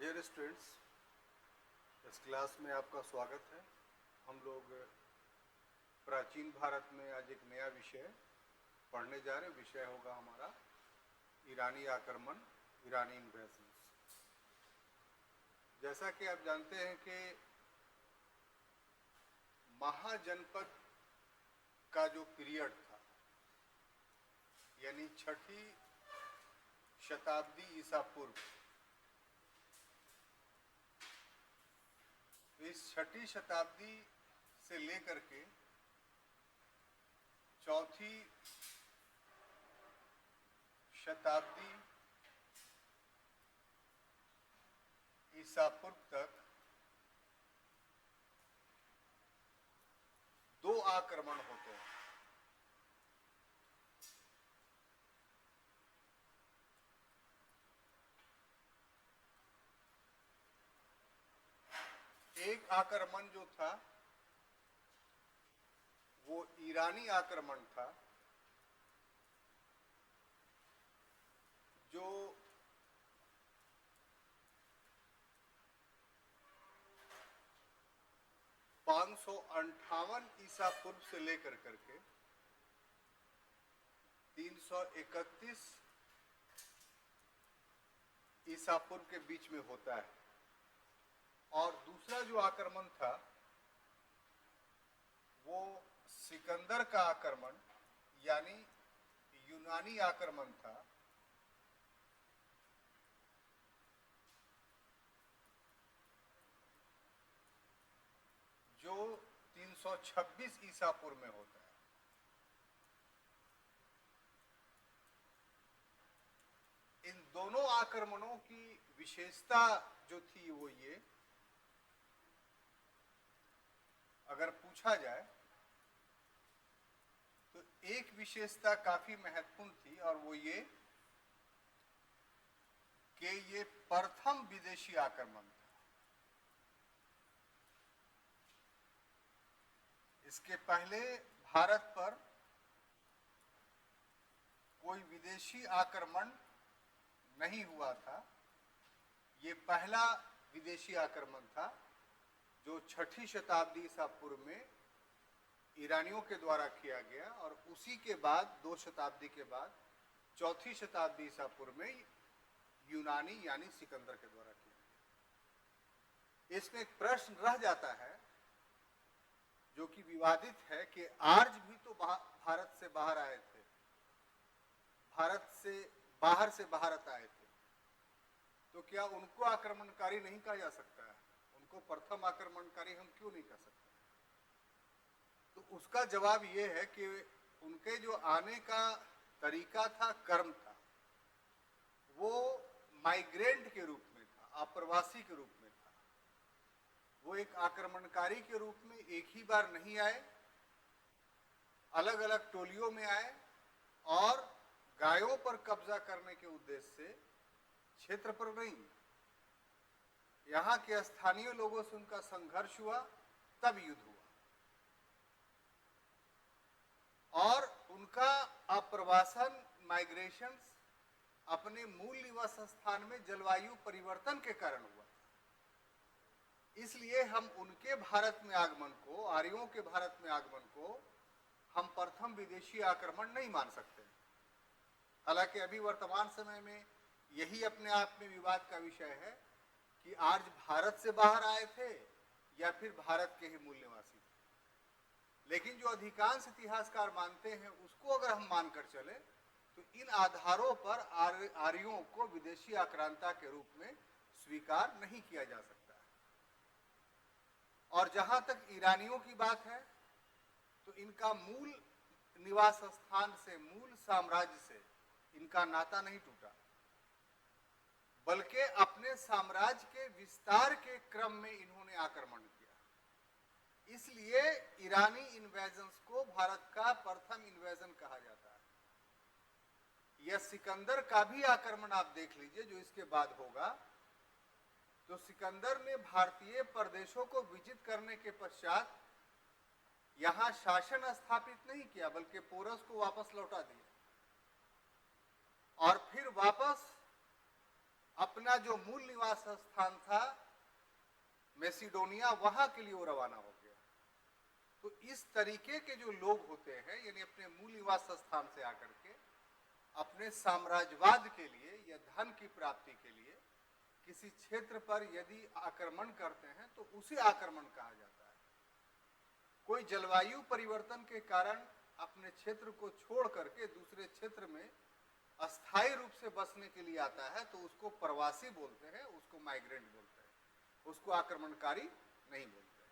Dear students, इस class में आपका स्वागत है। हम लोग प्राचीन भारत में आज एक नया विषय पढ़ने जा रहे हैं। विषय होगा हमारा ईरानी आक्रमण, ईरानी इन्वेजन्स। जैसा कि आप जानते हैं कि महाजनपद का जो पीरियड था, यानी 6ठी शताब्दी ईसा पूर्व, इस 6ठी शताब्दी से लेकर के 4ठी शताब्दी ईसा पूर्व तक 2 आक्रमण होते हैं। एक आक्रमण जो था वो ईरानी आक्रमण था, जो 558 ईसा पूर्व से लेकर करके 331 ईसा पूर्व के बीच में होता है। और दूसरा जो आक्रमण था वो सिकंदर का आक्रमण यानी यूनानी आक्रमण था, जो 326 ईसा पूर्व में होता है। इन दोनों आक्रमणों की विशेषता जो थी वो ये, अगर पूछा जाए तो एक विशेषता काफी महत्वपूर्ण थी, और वो ये कि ये प्रथम विदेशी आक्रमण था। इसके पहले भारत पर कोई विदेशी आक्रमण नहीं हुआ था। ये पहला विदेशी आक्रमण था जो 6ठी शताब्दी ईसा पूर्व में ईरानियों के द्वारा किया गया, और उसी के बाद 2 शताब्दी के बाद 4ठी शताब्दी ईसा पूर्व में यूनानी यानी सिकंदर के द्वारा किया गया। इसमें एक प्रश्न रह जाता है जो कि विवादित है कि आर्य भी तो भारत से बाहर आए थे, भारत से भारत आए थे, तो क्या उनको आक्रमणकारी नहीं कहा जा सकता है? उनको प्रथम आक्रमणकारी हम क्यों नहीं कह सकते? तो उसका जवाब ये है कि उनके जो आने का तरीका था, कर्म था, वो माइग्रेंट के रूप में था, अप्रवासी के रूप में था। वो एक आक्रमणकारी के रूप में एक ही बार नहीं आए, अलग अलग टोलियों में आए और गायों पर कब्जा करने के उद्देश्य से, क्षेत्र पर नहीं, यहाँ के स्थानीय लोगों से उनका संघर्ष हुआ, तब युद्ध हुआ। और उनका अप्रवासन, माइग्रेशन अपने मूल निवास स्थान में जलवायु परिवर्तन के कारण हुआ। इसलिए हम उनके भारत में आगमन को, आर्यों के भारत में आगमन को, हम प्रथम विदेशी आक्रमण नहीं मान सकते। हालांकि अभी वर्तमान समय में यही अपने आप में विवाद का विषय है कि आर्य भारत से बाहर आए थे या फिर भारत के ही मूल निवासी थे। लेकिन जो अधिकांश इतिहासकार मानते हैं, उसको अगर हम मानकर चले तो इन आधारों पर आर्यों को विदेशी आक्रांता के रूप में स्वीकार नहीं किया जा सकता। और जहां तक ईरानियों की बात है, तो इनका मूल निवास स्थान से, मूल साम्राज्य से इनका नाता नहीं टूटा, बल्कि अपने साम्राज्य के विस्तार के क्रम में इन्होंने आक्रमण किया। इसलिए ईरानी इन्वेजन्स को भारत का प्रथम इन्वेजन कहा जाता है। यह सिकंदर का भी आक्रमण आप देख लीजिए जो इसके बाद होगा, तो सिकंदर ने भारतीय प्रदेशों को विजित करने के पश्चात यहां शासन स्थापित नहीं किया, बल्कि पोरस को वापस लौटा दिया और फिर वापस अपना जो मूल निवास स्थान था मैसिडोनिया, वहां के लिए वो रवाना हो गया। तो इस तरीके के जो लोग होते हैं, यानी अपने मूल निवास स्थान से आकर के अपने साम्राज्यवाद के लिए या धन की प्राप्ति के लिए किसी क्षेत्र पर यदि आक्रमण करते हैं तो उसे आक्रमण कहा जाता है। कोई जलवायु परिवर्तन के कारण अपने क्षेत्र को छोड़ करके दूसरे क्षेत्र में अस्थायी रूप से बसने के लिए आता है तो उसको प्रवासी बोलते हैं, उसको माइग्रेंट बोलते हैं, उसको आक्रमणकारी नहीं बोलते।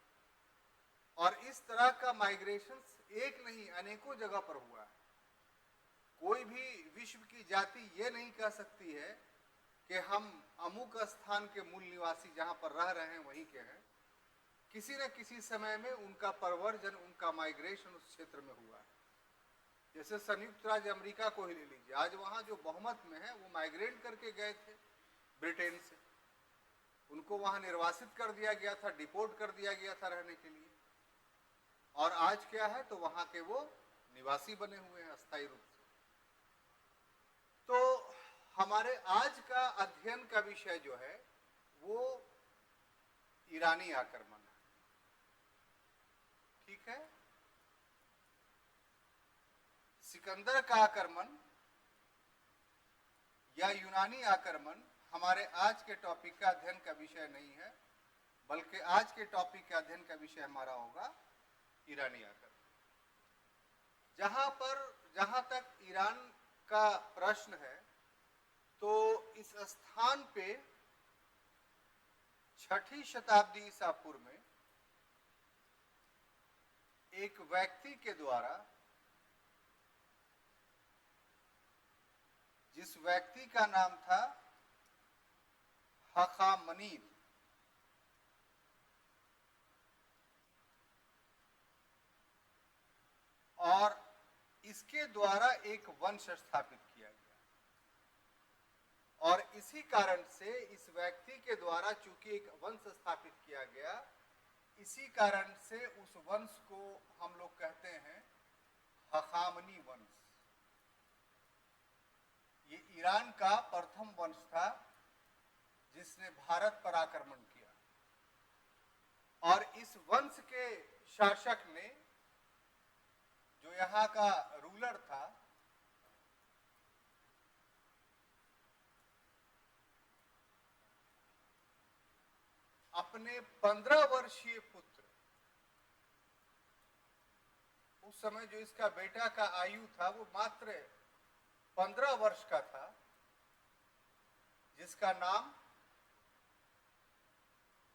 और इस तरह का माइग्रेशन एक नहीं अनेकों जगह पर हुआ है। कोई भी विश्व की जाति ये नहीं कह सकती है कि हम अमुक स्थान के मूल निवासी जहां पर रह रहे हैं वहीं के हैं। किसी न किसी समय में उनका परवर्जन, उनका माइग्रेशन उस क्षेत्र में हुआ है। जैसे संयुक्त राज्य अमेरिका को ही ले लीजिए, आज वहां जो बहुमत में है वो माइग्रेट करके गए थे ब्रिटेन से, उनको वहां निर्वासित कर दिया गया था, डिपोर्ट कर दिया गया था रहने के लिए, और आज क्या है तो वहां के वो निवासी बने हुए हैं अस्थायी रूप से। तो हमारे आज का अध्ययन का विषय जो है वो ईरानी आक्रमण है, ठीक है। सिकंदर का आक्रमण या यूनानी आक्रमण हमारे आज के टॉपिक का अध्ययन का विषय नहीं है, बल्कि आज के टॉपिक का अध्ययन का विषय हमारा होगा ईरानी आक्रमण। जहां तक ईरान का प्रश्न है तो इस स्थान पे 6ठी शताब्दी ईसा पूर्व में एक व्यक्ति के द्वारा, जिस व्यक्ति का नाम था हखामनीद, और इसके द्वारा एक वंश स्थापित किया गया। और इसी कारण से इस व्यक्ति के द्वारा चूंकि एक वंश स्थापित किया गया, इसी कारण से उस वंश को हम लोग कहते हैं हखामनी वंश। ये ईरान का प्रथम वंश था जिसने भारत पर आक्रमण किया, और इस वंश के शासक ने, जो यहाँ का रूलर था, अपने 15 वर्षीय पुत्र, उस समय जो इसका बेटा का आयु था वो मात्र 15 वर्ष का था, जिसका नाम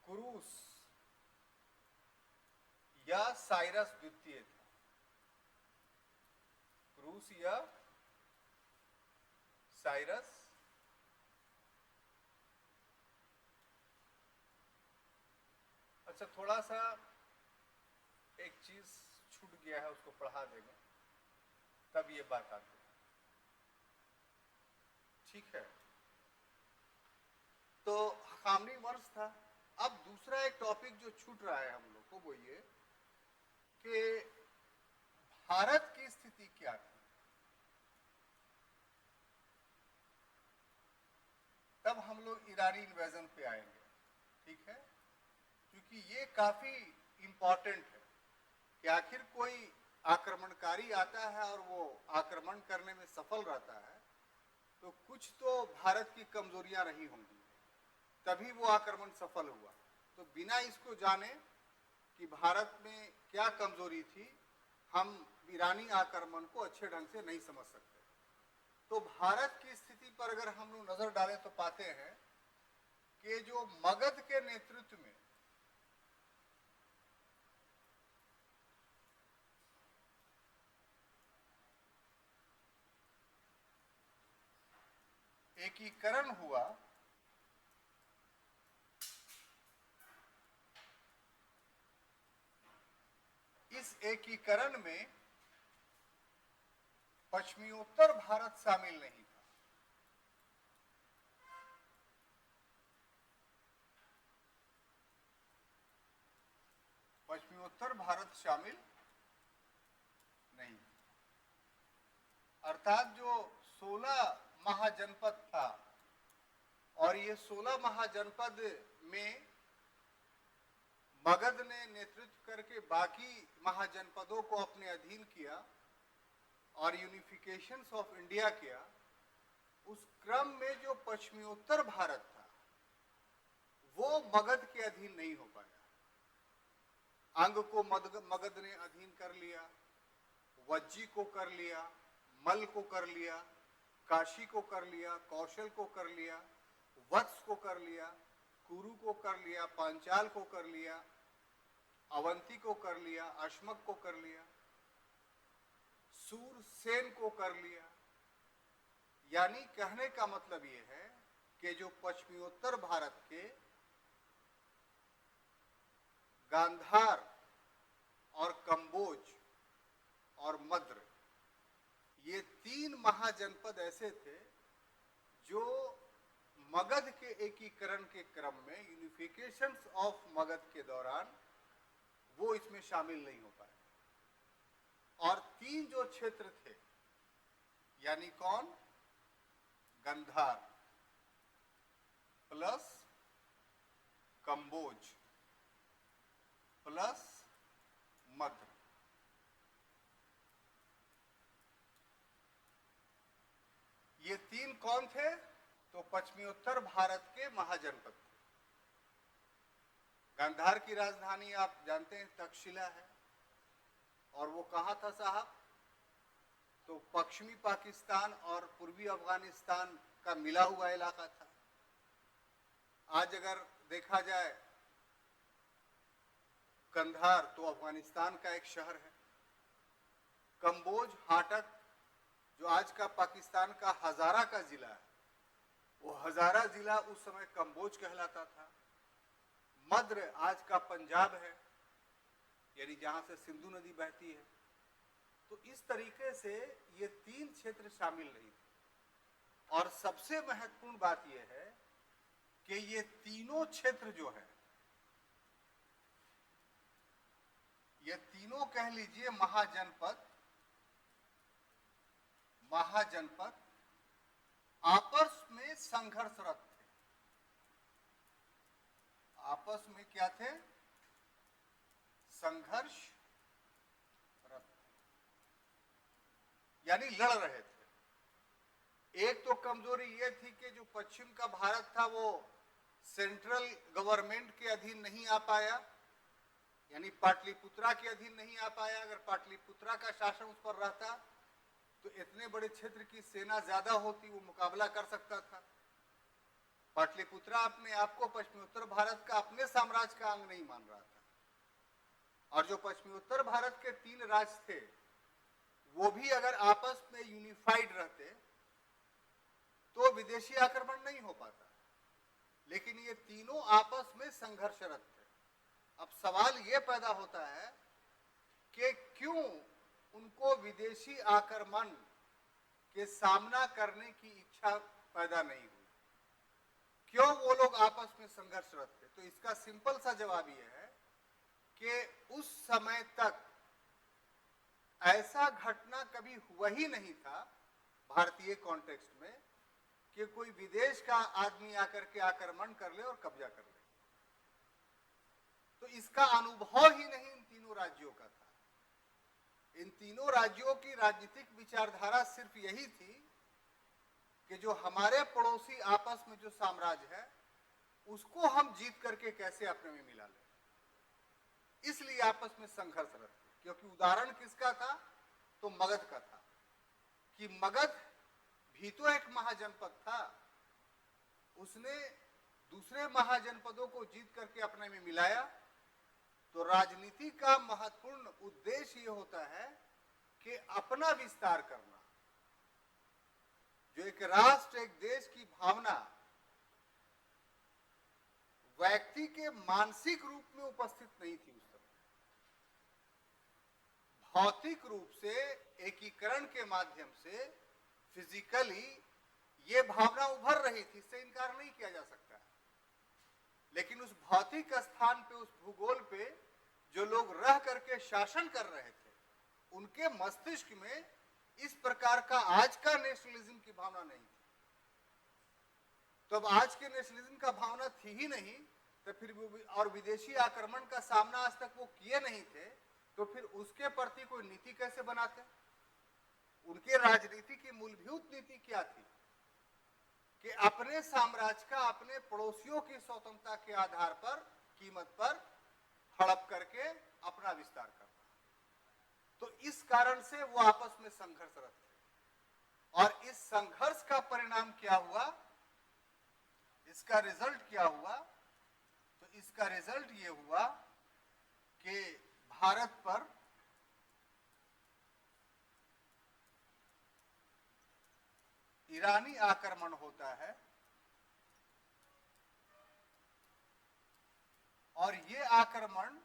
कुरूस या साइरस द्वितीय था। क्रूस या साइरस। अच्छा, थोड़ा सा एक चीज छूट गया है, उसको पढ़ा देंगे तब ये बात आती है, ठीक है। तो हखामनी वंश था। अब दूसरा एक टॉपिक जो छूट रहा है हम लोग को वो ये कि भारत की स्थिति क्या थी। तब हम लोग ईरानी इन्वेजन पे आएंगे, ठीक है, क्योंकि ये काफी इंपॉर्टेंट है कि आखिर कोई आक्रमणकारी आता है और वो आक्रमण करने में सफल रहता है तो कुछ तो भारत की कमजोरियां रही होंगी, तभी वो आक्रमण सफल हुआ। तो बिना इसको जाने कि भारत में क्या कमजोरी थी, हम ईरानी आक्रमण को अच्छे ढंग से नहीं समझ सकते। तो भारत की स्थिति पर अगर हम लोग नजर डालें तो पाते हैं कि जो मगध के नेतृत्व में एकीकरण हुआ, इस एकीकरण में पश्चिमोत्तर भारत शामिल नहीं था। पश्चिमोत्तर भारत शामिल नहीं, अर्थात जो 16 महाजनपद था और और ये 16 महाजनपद में मगध ने नेतृत्व करके बाकी महाजनपदों को अपने अधीन किया और यूनिफिकेशन ऑफ इंडिया किया। उस क्रम में जो पश्चिमोत्तर भारत था वो मगध के अधीन नहीं हो पाया। अंग को मगध ने अधीन कर लिया, वज्जी को कर लिया, मल को कर लिया, काशी को कर लिया, कौशल को कर लिया, वत्स को कर लिया, कुरु को कर लिया, पांचाल को कर लिया, अवंती को कर लिया, अश्मक को कर लिया, सूरसेन को कर लिया। यानी कहने का मतलब ये है कि जो पश्चिमोत्तर भारत के गांधार और कंबोज और मद्र, ये 3 महाजनपद ऐसे थे जो मगध के एकीकरण के क्रम में, यूनिफिकेशन ऑफ मगध के दौरान वो इसमें शामिल नहीं हो पाए। और 3 जो क्षेत्र थे, यानी कौन? गंधार प्लस कंबोज प्लस मद्र, ये 3 कौन थे? तो पश्चिमोत्तर भारत के महाजनपद थे। गांधार की राजधानी आप जानते हैं तक्षशिला है, और वो कहाँ था साहब? तो पश्चिमी पाकिस्तान और पूर्वी अफगानिस्तान का मिला हुआ इलाका था। आज अगर देखा जाए कंधार तो अफगानिस्तान का एक शहर है। कंबोज, हाटक जो आज का पाकिस्तान का हजारा का जिला है, वो हजारा जिला उस समय कंबोज कहलाता था। मद्र आज का पंजाब है, यानी जहां से सिंधु नदी बहती है। तो इस तरीके से ये 3 क्षेत्र शामिल नहीं थे। और सबसे महत्वपूर्ण बात यह है कि ये तीनों क्षेत्र जो है, ये तीनों कह लीजिए महाजनपद आपस में संघर्षरत थे। आपस में क्या थे? संघर्ष, यानी लड़ रहे थे। एक तो कमजोरी ये थी कि जो पश्चिम का भारत था वो सेंट्रल गवर्नमेंट के अधीन नहीं आ पाया, यानी पाटलिपुत्रा के अधीन नहीं आ पाया। अगर पाटलिपुत्रा का शासन उस पर रहता तो इतने बड़े क्षेत्र की सेना ज्यादा होती, वो मुकाबला कर सकता था। पाटलिपुत्रा अपने आप को पश्चिमोत्तर भारत का अपने साम्राज्य का अंग नहीं मान रहा था। और जो पश्चिमोत्तर भारत के 3 राज्य थे वो भी अगर आपस में यूनिफाइड रहते तो विदेशी आक्रमण नहीं हो पाता। लेकिन ये तीनों आपस में संघर्षरत थे। अब सवाल ये पैदा होता है कि क्यों उनको विदेशी आक्रमण के सामना करने की इच्छा पैदा नहीं हुई, क्यों वो लोग आपस में संघर्षरत थे? तो इसका सिंपल सा जवाब ये है कि उस समय तक ऐसा घटना कभी हुआ ही नहीं था भारतीय कॉन्टेक्स्ट में कि कोई विदेश का आदमी आकर के आक्रमण कर ले और कब्जा कर ले। तो इसका अनुभव ही नहीं इन तीनों राज्यों का था। इन तीनों राज्यों की राजनीतिक विचारधारा सिर्फ यही थी कि जो हमारे पड़ोसी आपस में जो साम्राज्य है उसको हम जीत करके कैसे अपने में मिला लें। इसलिए आपस में संघर्ष रहते। क्योंकि उदाहरण किसका था? तो मगध का था कि मगध भी तो एक महाजनपद था, उसने दूसरे महाजनपदों को जीत करके अपने में मिलाया। तो राजनीति का महत्वपूर्ण उद्देश्य ये होता है कि अपना विस्तार करना। जो एक राष्ट्र, एक देश की भावना व्यक्ति के मानसिक रूप में उपस्थित नहीं थी उस समय। भौतिक रूप से एकीकरण के माध्यम से फिजिकली ये भावना उभर रही थी, इससे इनकार नहीं किया जा सकता। लेकिन उस भौतिक स्थान पे, उस भूगोल पे जो लोग रह करके शासन कर रहे थे, उनके मस्तिष्क में इस प्रकार का आज का नेशनलिज्म की भावना नहीं थी। तो अब आज के नेशनलिज्म का भावना थी ही नहीं, तो फिर और विदेशी आक्रमण का सामना आज तक वो किए नहीं थे, तो फिर उसके प्रति कोई नीति कैसे बनाते? उनके राजनीति की मूलभूत नीति क्या थी कि अपने साम्राज्य का अपने पड़ोसियों की स्वतंत्रता के आधार पर कीमत पर हड़प करके अपना विस्तार करना। तो इस कारण से वो आपस में संघर्षरत थे और इस संघर्ष का परिणाम क्या हुआ, इसका रिजल्ट क्या हुआ? तो इसका रिजल्ट ये हुआ कि भारत पर ईरानी आक्रमण होता है और ये आक्रमण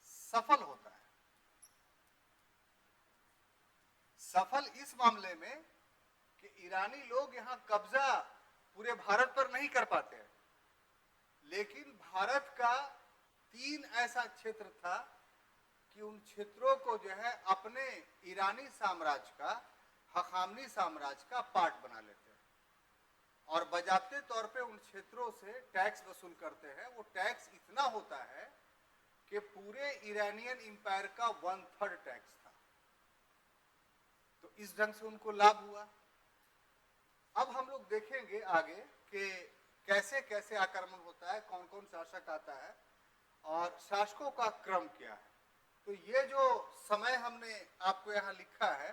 सफल होता है। सफल इस मामले में कि ईरानी लोग यहां कब्जा पूरे भारत पर नहीं कर पाते हैं, लेकिन भारत का 3 ऐसा क्षेत्र था कि उन क्षेत्रों को जो है अपने ईरानी साम्राज्य का, हखामनी साम्राज्य का पार्ट बना लेते हैं और बजाते तौर पे उन क्षेत्रों से टैक्स वसूल करते हैं। वो टैक्स इतना होता है कि पूरे ईरानियन एम्पायर का 1/3 टैक्स था। तो इस ढंग से उनको लाभ हुआ। अब हम लोग देखेंगे आगे कि कैसे कैसे आक्रमण होता है, कौन कौन शासक आता है और शासकों का क्रम क्या है। तो ये जो समय हमने आपको यहाँ लिखा है,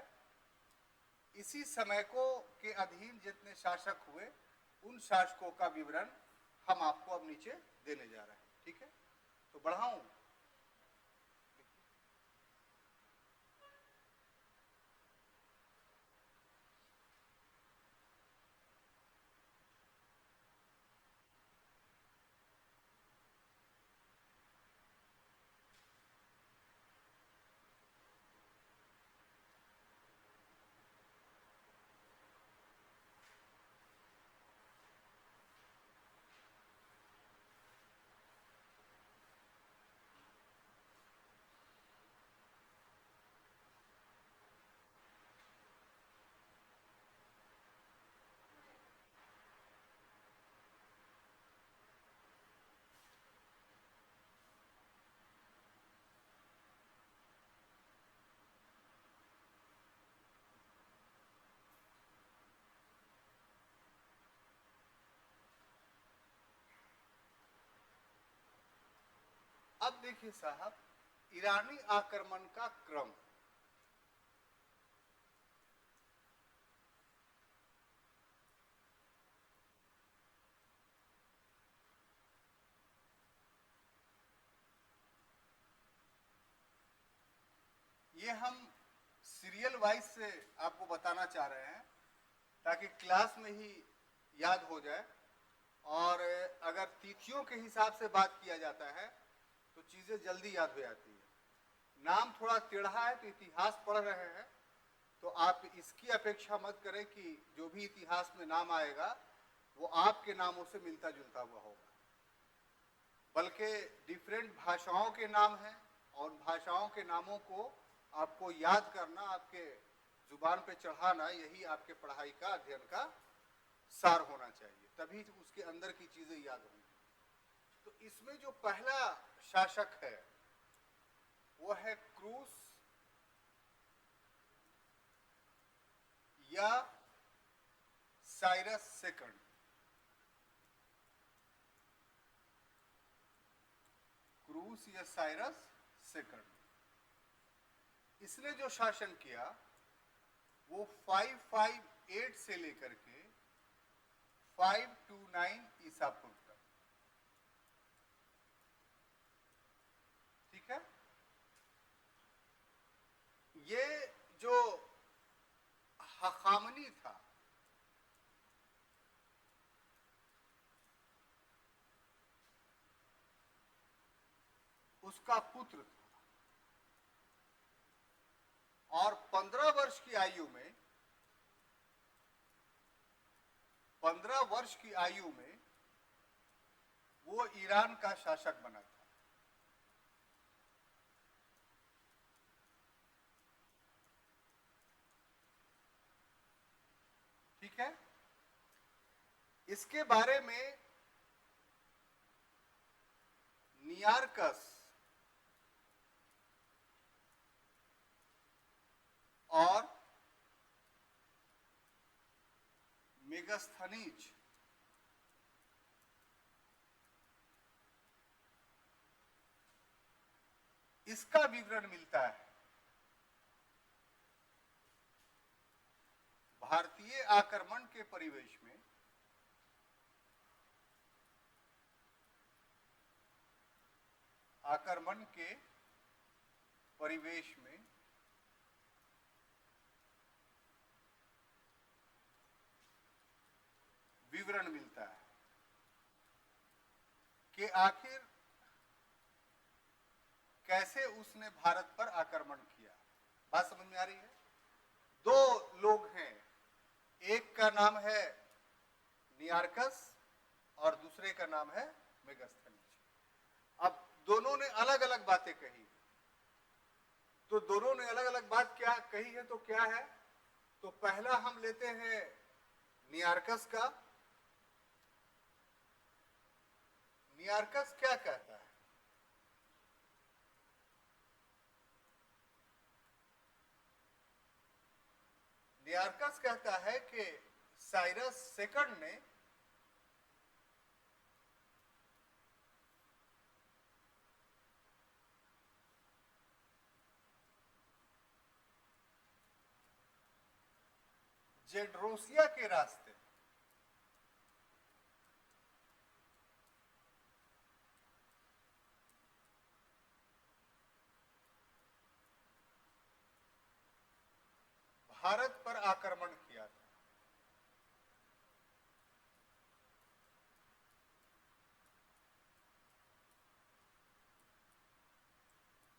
इसी समय को के अधीन जितने शासक हुए उन शासकों का विवरण हम आपको अब नीचे देने जा रहे हैं। ठीक है, तो बढ़ाऊं? अब देखिए साहब, ईरानी आक्रमण का क्रम। ये हम सीरियल वाइज से आपको बताना चाह रहे हैं ताकि क्लास में ही याद हो जाए। और अगर तिथियों के हिसाब से बात किया जाता है तो चीजें जल्दी याद हो जाती है। नाम थोड़ा टेढ़ा है तो इतिहास पढ़ रहे हैं तो आप इसकी अपेक्षा मत करें कि जो भी इतिहास में नाम आएगा वो आपके नामों से मिलता जुलता हुआ होगा, बल्कि डिफरेंट भाषाओं के नाम हैं और भाषाओं के नामों को आपको याद करना, आपके जुबान पे चढ़ाना, यही आपके पढ़ाई का, अध्ययन का सार होना चाहिए, तभी उसके अंदर की चीजें याद होंगी। तो इसमें जो पहला शासक है वो है क्रूस या साइरस सेकंड। क्रूस या साइरस सेकंड, इसने जो शासन किया वो 558 से लेकर के 529 ईसा पूर्व तक। ठीक है, ये जो हखामनी था उसका पुत्र था और 15 वर्ष की आयु में 15 वर्ष की आयु में वो ईरान का शासक बना था। ठीक है, इसके बारे में नियार्कस और मेगास्थनीज इसका विवरण मिलता है। भारतीय आक्रमण के परिवेश में विवरण मिलता है कि आखिर कैसे उसने भारत पर आक्रमण किया। बात समझ में आ रही है? दो लोग हैं, एक का नाम है नियार्कस और दूसरे का नाम है मेगास्थनीज। अब दोनों ने अलग अलग बातें कही, तो दोनों ने अलग अलग बात क्या कही है, तो क्या है? तो पहला हम लेते हैं नियार्कस का। नियार्कस क्या कहता है? नियार्कस कहता है कि साइरस सेकंड ने जेड्रोसिया के रास्ते भारत पर आक्रमण किया था।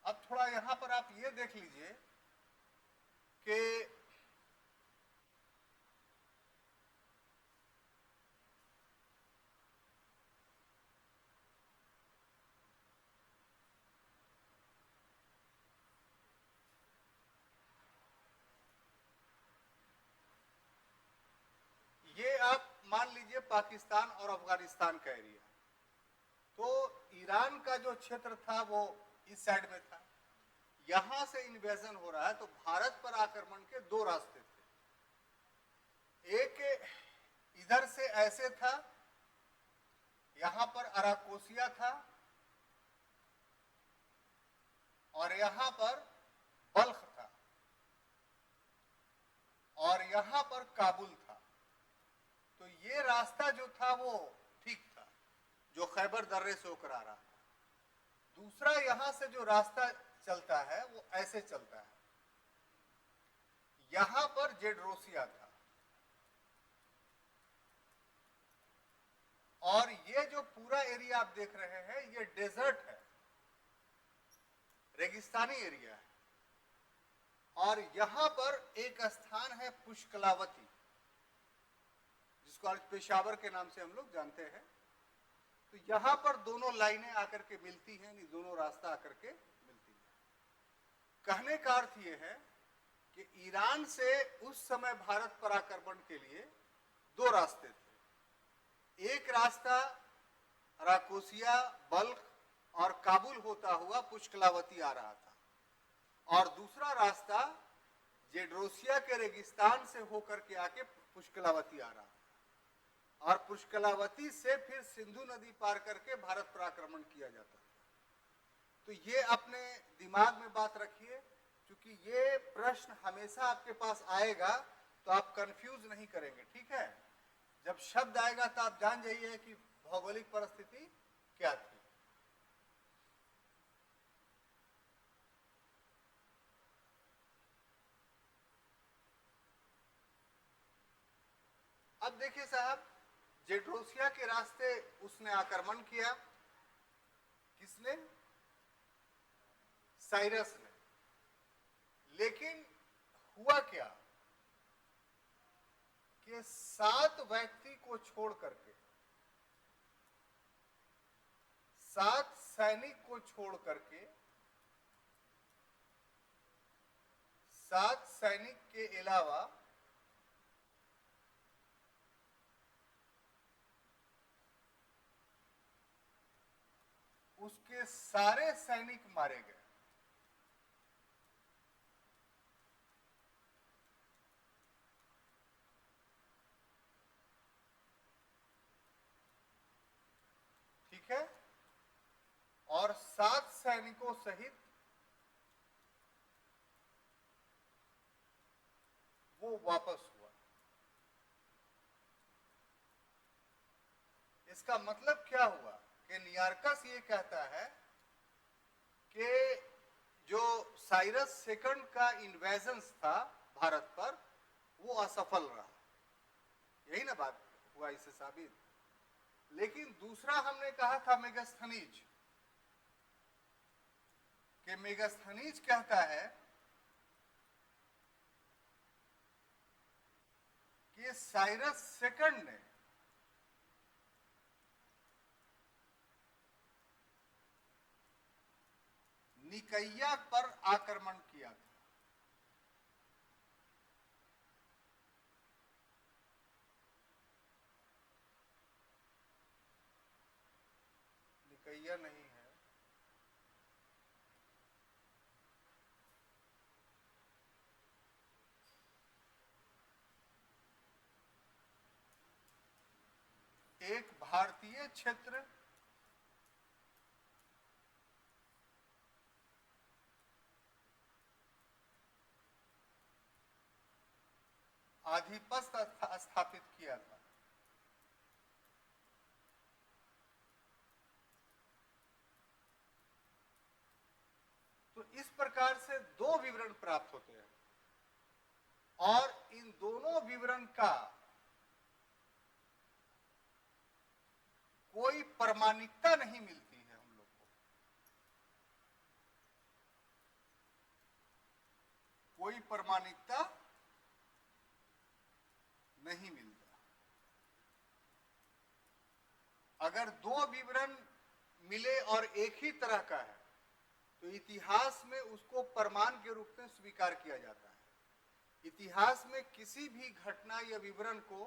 अब थोड़ा यहां पर आप ये देख लीजिए कि ये आप मान लीजिए पाकिस्तान और अफगानिस्तान का एरिया, तो ईरान का जो क्षेत्र था वो इस साइड में था, यहां से इन्वेजन हो रहा है। तो भारत पर आक्रमण के दो रास्ते थे। एक इधर से ऐसे था, यहां पर अराकोसिया था और यहां पर बल्ख था और यहां पर काबुल था। तो ये रास्ता जो था वो ठीक था, जो खैबर दर्रे से होकर आ रहा था। दूसरा यहां से जो रास्ता चलता है वो ऐसे चलता है, यहां पर जेड्रोसिया था और ये जो पूरा एरिया आप देख रहे हैं ये डेजर्ट है, रेगिस्तानी एरिया है। और यहां पर एक स्थान है पुष्कलावती, जिसको आज पेशावर के नाम से हम लोग जानते हैं। तो यहां पर दोनों लाइनें आकर के मिलती हैं, दोनों रास्ता आकर के मिलती हैं। कहने का अर्थ यह है कि ईरान से उस समय भारत पर आक्रमण के लिए दो रास्ते थे। एक रास्ता राकोसिया, बल्ख और काबुल होता हुआ पुष्कलावती आ रहा था और दूसरा रास्ता जेड्रोसिया के रेगिस्तान से होकर के आके पुष्कलावती आ रहा था और पुष्कलावती से फिर सिंधु नदी पार करके भारत पर आक्रमण किया जाता था। तो ये अपने दिमाग में बात रखिए, क्योंकि ये प्रश्न हमेशा आपके पास आएगा तो आप कंफ्यूज नहीं करेंगे, ठीक है? जब शब्द आएगा तो आप जान जाइए कि भौगोलिक परिस्थिति क्या थी। अब देखिए साहब, जेड्रोसिया के रास्ते उसने आक्रमण किया। किसने? साइरस ने। लेकिन हुआ क्या कि 7 व्यक्ति को छोड़ करके, 7 सैनिक को छोड़ करके, 7 सैनिक के अलावा उसके सारे सैनिक मारे गए। ठीक है, और 7 सैनिकों सहित वो वापस हुआ। इसका मतलब क्या हुआ कि नियार्कस ये कहता है कि जो साइरस सेकंड का इन्वेजन था भारत पर, वो असफल रहा। यही ना बात हुआ इससे साबित। लेकिन दूसरा हमने कहा था मेगास्थनीज, कि मेगास्थनीज कहता है कि साइरस सेकंड ने निकैया पर आक्रमण किया था। निकैया नहीं है, एक भारतीय क्षेत्र आधिपत्य स्थापित किया था। तो इस प्रकार से 2 विवरण प्राप्त होते हैं, और इन दोनों विवरण का कोई प्रामाणिकता नहीं मिलती है हम लोग को। कोई प्रामाणिकता नहीं मिलता। अगर 2 विवरण मिले और एक ही तरह का है तो इतिहास में उसको प्रमाण के रूप में स्वीकार किया जाता है। इतिहास में किसी भी घटना या विवरण को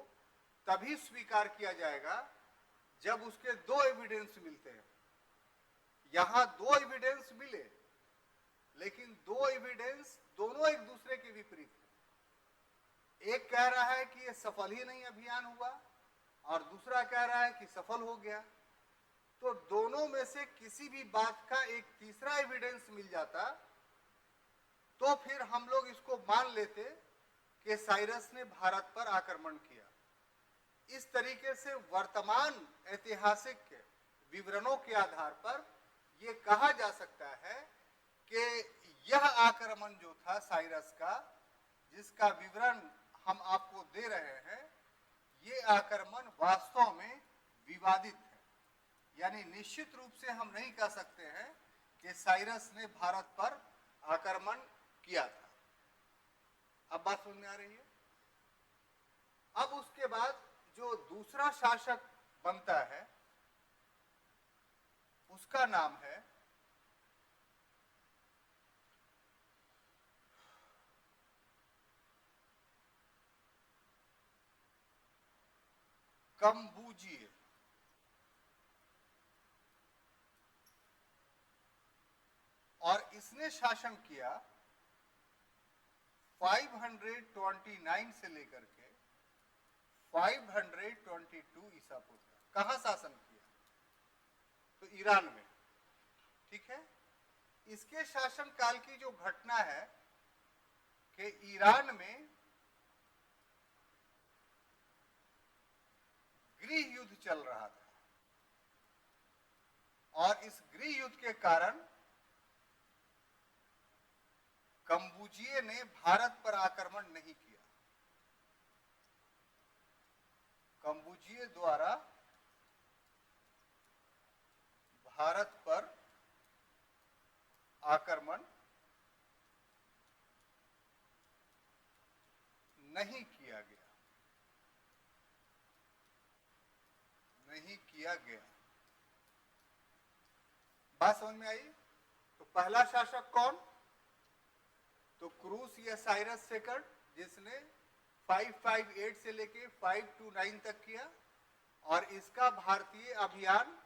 तभी स्वीकार किया जाएगा जब उसके 2 एविडेंस मिलते हैं। यहां 2 एविडेंस मिले, लेकिन 2 एविडेंस दोनों एक दूसरे के विपरीत है। एक कह रहा है कि यह सफल ही नहीं अभियान हुआ, और दूसरा कह रहा है कि सफल हो गया। तो दोनों में से किसी भी बात का एक तीसरा एविडेंस मिल जाता तो फिर हम लोग इसको मान लेते कि साइरस ने भारत पर आक्रमण किया। इस तरीके से वर्तमान ऐतिहासिक विवरणों के आधार पर यह कहा जा सकता है कि यह आक्रमण जो था साइरस का, जिसका विवरण हम आपको दे रहे हैं, ये आक्रमण वास्तव में विवादित है। यानी निश्चित रूप से हम नहीं कह सकते हैं कि साइरस ने भारत पर आक्रमण किया था। अब बात समझ में आ रही है? अब उसके बाद जो दूसरा शासक बनता है उसका नाम है कंबुजिए। और इसने शासन किया 529 से लेकर के 522 ईसा पूर्व तक। कहां शासन किया? तो ईरान में। ठीक है, इसके शासन काल की जो घटना है कि ईरान में गृह युद्ध चल रहा था, और इस गृह युद्ध के कारण कंबुजिए ने भारत पर आक्रमण नहीं किया। कंबुजिए द्वारा भारत पर आक्रमण नहीं किया गया। नहीं किया गया। बात समझ में आई? तो पहला शासक कौन? तो क्रूस या साइरस सेकंड, जिसने 558 से लेके 529 तक किया, और इसका भारतीय अभियान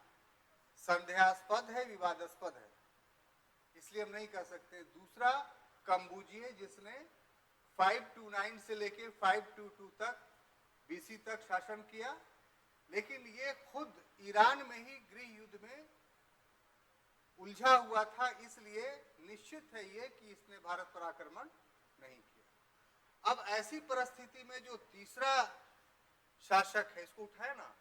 संदेहास्पद है, विवादास्पद है, इसलिए हम नहीं कह सकते। दूसरा कंबुजिए, जिसने 529 से लेके 522 तक बीसी तक शासन किया, लेकिन ये खुद ईरान में ही गृह युद्ध में उलझा हुआ था, इसलिए निश्चित है ये कि इसने भारत पर आक्रमण नहीं किया। अब ऐसी परिस्थिति में जो तीसरा शासक है, इसको उठाए ना,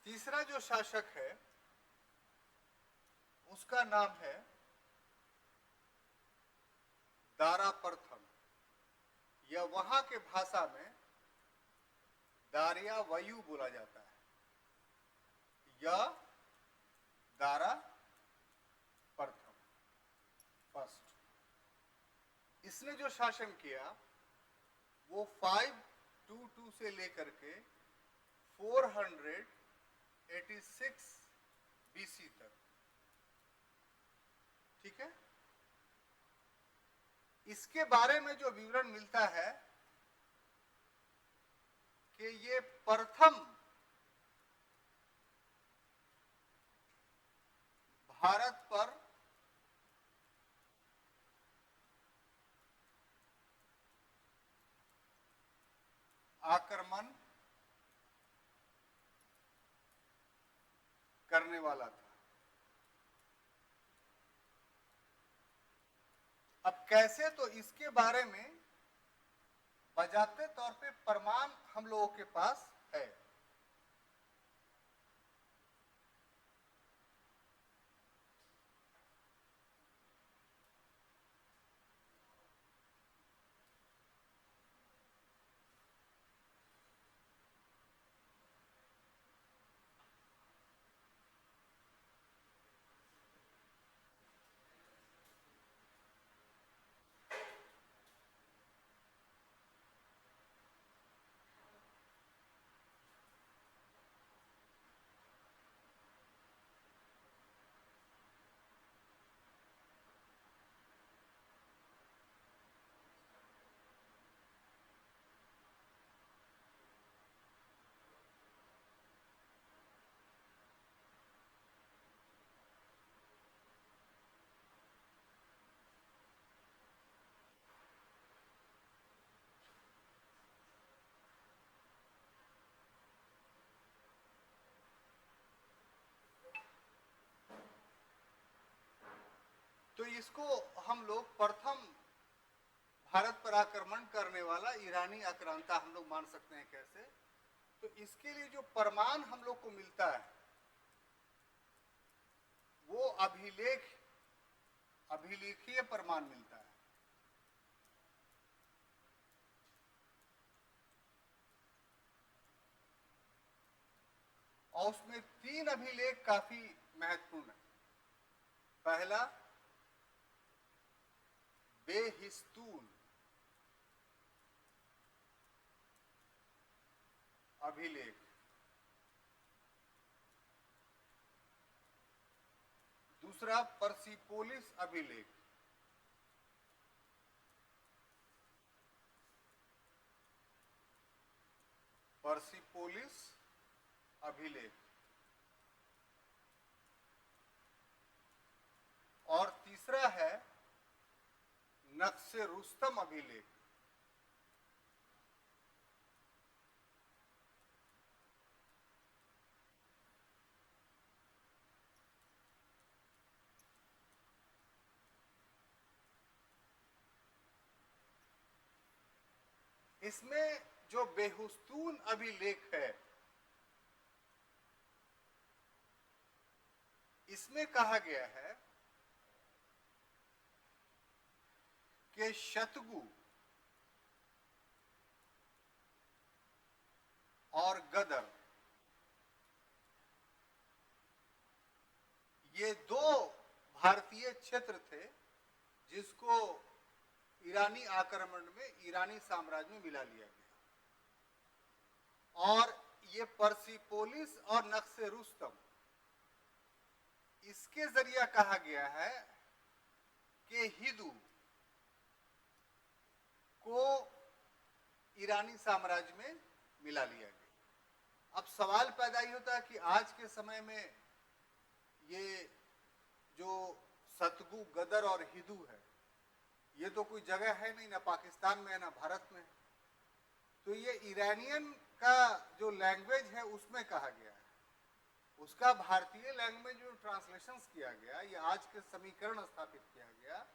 तीसरा जो शासक है उसका नाम है दारा प्रथम, या वहां के भाषा में दारिया वयु बोला जाता है, या दारा प्रथम फर्स्ट। इसने जो शासन किया वो 522 से लेकर के 486 बीसी तक, ठीक है। इसके बारे में जो विवरण मिलता है कि ये प्रथम भारत पर आक्रमण करने वाला था। अब कैसे, तो इसके बारे में बजाते तौर पे प्रमाण हम लोगों के पास है। तो इसको हम लोग प्रथम भारत पर आक्रमण करने वाला ईरानी आक्रांता हम लोग मान सकते हैं। कैसे, तो इसके लिए जो प्रमाण हम लोग को मिलता है वो अभिलेखीय प्रमाण मिलता है। और उसमें 3 अभिलेख काफी महत्वपूर्ण है। पहला, बेहिस्तून अभिलेख, दूसरा पर्सिपोलिस अभिलेख, पर्सिपोलिस अभिलेख, और तीसरा है नक्शे रुस्तम अभिलेख। इसमें जो बेहुस्तून अभिलेख है, इसमें कहा गया है कि शतगु और गदर, ये 2 भारतीय क्षेत्र थे जिसको ईरानी आक्रमण में ईरानी साम्राज्य में मिला लिया गया। और ये पर्सिपोलिस और नक्शे रुस्तम, इसके जरिए कहा गया है कि हिंदू को ईरानी साम्राज्य में मिला लिया गया। अब सवाल पैदा ही होता है कि आज के समय में ये जो सतगु, गदर और हिंदू है, ये तो कोई जगह है नहीं, ना पाकिस्तान में है ना भारत में है। तो ये ईरानियन का जो लैंग्वेज है उसमें कहा गया है, उसका भारतीय लैंग्वेज में ट्रांसलेशंस किया गया, ये आज के समीकरण स्थापित किया गया,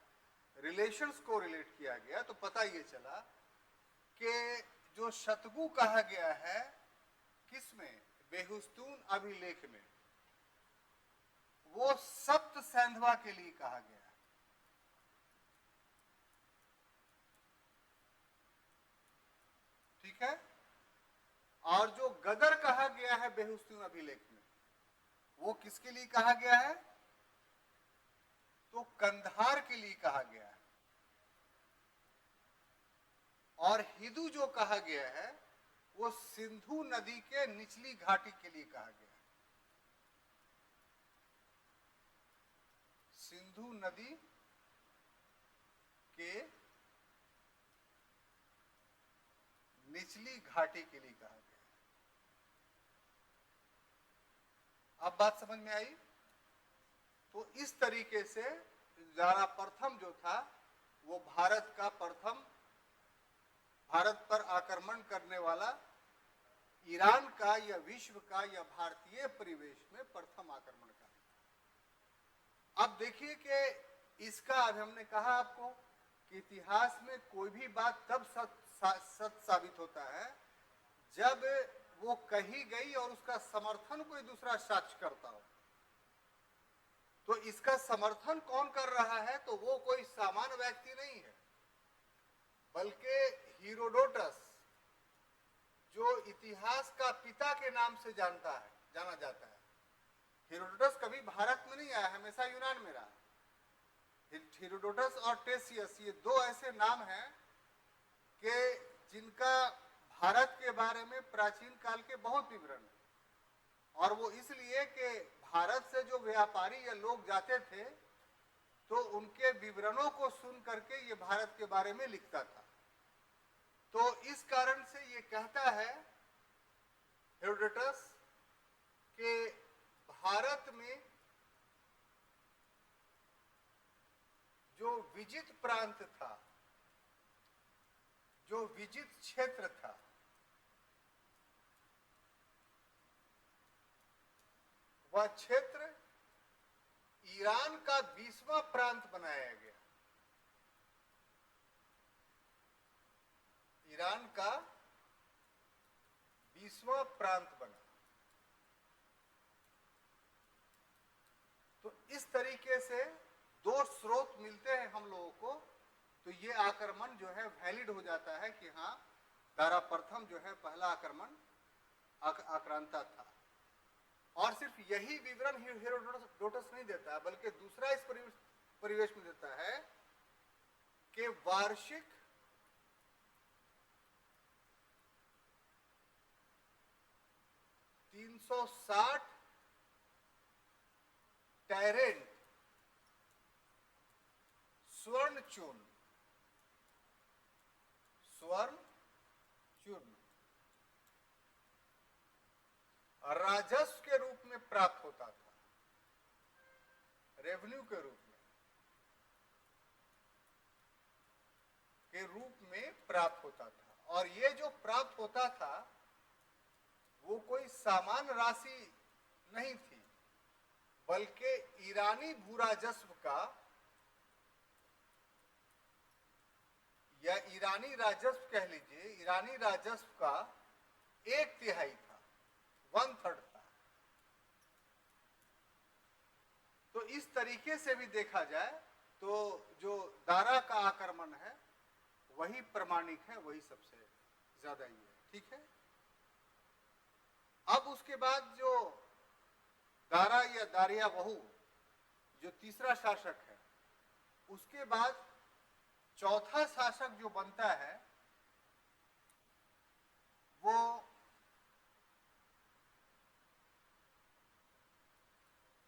रिलेशंस को रिलेट किया गया, तो पता ये चला कि जो शतगु कहा गया है किसमें, बेहुस्तून अभिलेख में, वो सप्त सैंधवा के लिए कहा गया है। ठीक है। और जो गदर कहा गया है बेहुस्तून अभिलेख में, वो किसके लिए कहा गया है, तो कंधार के लिए कहा गया है। और हिंदू जो कहा गया है वो सिंधु नदी के निचली घाटी के लिए कहा गया है। सिंधु नदी के निचली घाटी के लिए कहा गया। अब बात समझ में आई। तो इस तरीके से दारा प्रथम जो था वो भारत का प्रथम, भारत पर आक्रमण करने वाला ईरान का या विश्व का या भारतीय परिवेश में प्रथम आक्रमणकारी। अब देखिए कि इसका, अब हमने कहा आपको कि इतिहास में कोई भी बात तब सत्य साबित होता है जब वो कही गई और उसका समर्थन कोई दूसरा साक्ष्य करता हो। तो इसका समर्थन कौन कर रहा है, तो वो कोई सामान्य व्यक्ति नहीं है, बल्कि हेरोडोटस, जो इतिहास का पिता के नाम से जाना जाता है। हेरोडोटस कभी भारत में नहीं आया, हमेशा यूनान में रहा। हेरोडोटस और टेसियस, ये दो ऐसे नाम हैं कि जिनका भारत के बारे में प्राचीन काल के बहुत विवरण है। और वो इसलिए कि भारत से जो व्यापारी या लोग जाते थे तो उनके विवरणों को सुन करके ये भारत के बारे में लिखता था। तो इस कारण से ये कहता है हेरोडोटस कि भारत में जो विजित प्रांत था, जो विजित क्षेत्र था, वह क्षेत्र ईरान का 20वां प्रांत बनाया गया। ईरान का 20वां प्रांत बना। तो इस तरीके से दो स्रोत मिलते हैं हम लोगों को, तो ये आक्रमण जो है वैलिड हो जाता है कि हाँ, दारा प्रथम जो है पहला आक्रमण आक्रांता था। और सिर्फ यही विवरण हेरोडोटस नहीं देता, बल्कि दूसरा इस परिवेश में देता है कि वार्षिक 360 टैरेंट स्वर्ण चूर्ण राजस्व के रूप में प्राप्त होता था, रेवेन्यू के रूप में प्राप्त होता था। और ये जो प्राप्त होता था वो कोई सामान्य राशि नहीं थी, बल्कि ईरानी भूराजस्व का या ईरानी राजस्व कह लीजिए, ईरानी राजस्व का 1/3 था, 1/3 था। तो इस तरीके से भी देखा जाए तो जो दारा का आक्रमण है वही प्रमाणिक है, वही सबसे ज्यादा ही है। ठीक है। अब उसके बाद जो दारा या दारिया वहू जो तीसरा शासक है, उसके बाद चौथा शासक जो बनता है वो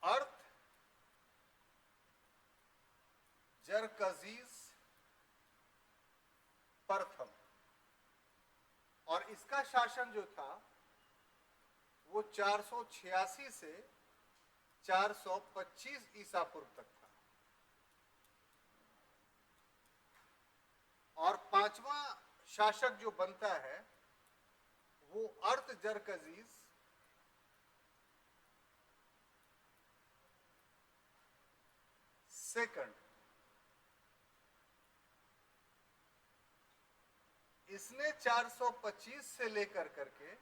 अर्थ जरकजीज प्रथम, और इसका शासन जो था वो 486 से 425 ईसा पूर्व तक था। और पांचवा शासक जो बनता है वो अर्थ जरकजीज सेकंड। इसने 425 से लेकर करके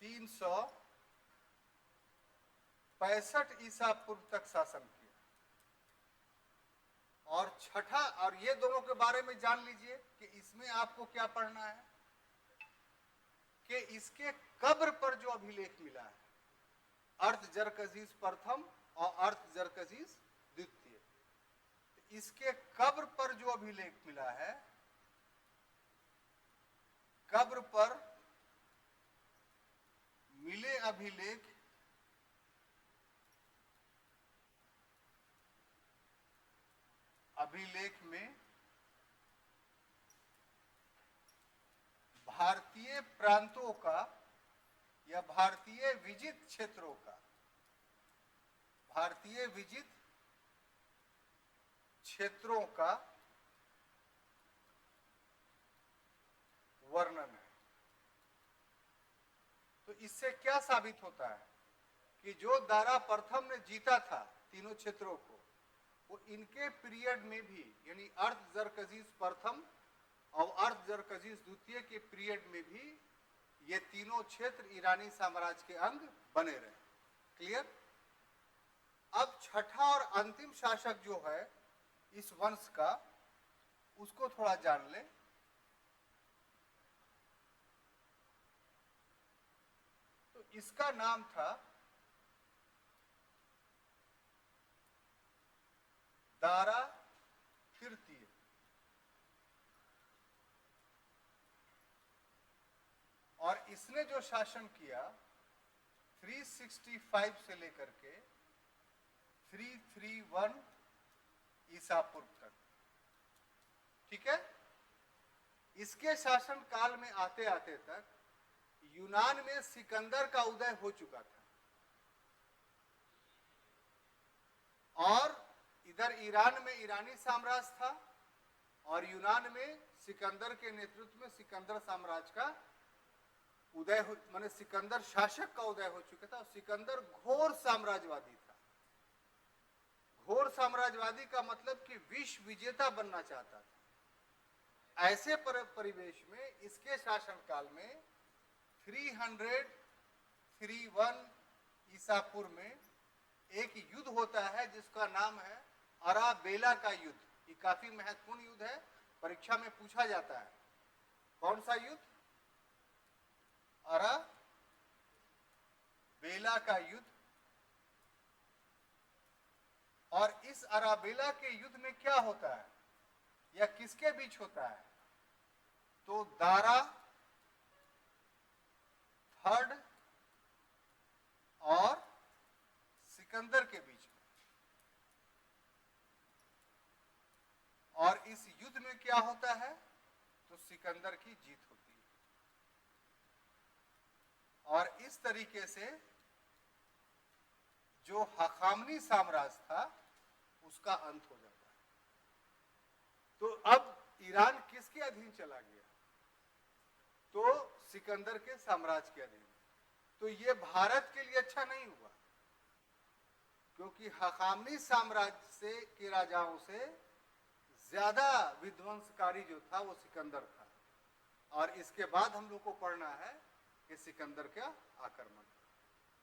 365 ईसा पूर्व तक शासन किया। और छठा, और ये दोनों के बारे में जान लीजिए कि इसमें आपको क्या पढ़ना है कि इसके कब्र पर जो अभिलेख मिला है अर्थ जरकजीज प्रथम और अर्थ जरकजीज द्वितीय, इसके कब्र पर जो अभिलेख मिला है, कब्र पर मिले अभिलेख में भारतीय प्रांतों का या भारतीय विजित क्षेत्रों का, भारतीय विजित क्षेत्रों का वर्णन है। तो इससे क्या साबित होता है कि जो दारा प्रथम ने जीता था तीनों क्षेत्रों को, वो इनके पीरियड में भी यानी अर्थ जरकजीज प्रथम और अर्थ जरकजीज द्वितीय के पीरियड में भी ये तीनों क्षेत्र ईरानी साम्राज्य के अंग बने रहे। क्लियर? अब छठा और अंतिम शासक जो है इस वंश का, उसको थोड़ा जान ले। तो इसका नाम था दारा तृतीय। और इसने जो शासन किया 365 से लेकर के 331 ईसा पूर्व तक। ठीक है? इसके शासन काल में आते आते तक यूनान में सिकंदर का उदय हो चुका था और इधर ईरान में ईरानी साम्राज्य था और यूनान में सिकंदर के नेतृत्व में सिकंदर साम्राज्य का उदय हो, माने सिकंदर शासक का उदय हो चुका था। सिकंदर घोर साम्राज्यवादी था। घोर साम्राज्यवादी का मतलब कि विश्व विजेता बनना चाहता था। ऐसे परिवेश में इसके शासन काल में 331 ईसा पूर्व में एक युद्ध होता है जिसका नाम है अराबेला का युद्ध। ये काफी महत्वपूर्ण युद्ध है, परीक्षा में पूछा जाता है। कौन सा युद्ध? अराबेला का युद्ध। और इस अराबेला के युद्ध में क्या होता है या किसके बीच होता है? तो दारा थर्ड और सिकंदर के बीच में। और इस युद्ध में क्या होता है? तो सिकंदर की जीत होती है और इस तरीके से जो हखामनी साम्राज्य था उसका अंत हो जाता है। तो अब ईरान किसके अधीन चला गया? तो सिकंदर के साम्राज्य के अधीन। तो ये भारत के लिए अच्छा नहीं हुआ क्योंकि हखामनी साम्राज्य से के राजाओं से ज्यादा विध्वंसकारी जो था वो सिकंदर था। और इसके बाद हम लोग को पढ़ना है कि सिकंदर का आक्रमण।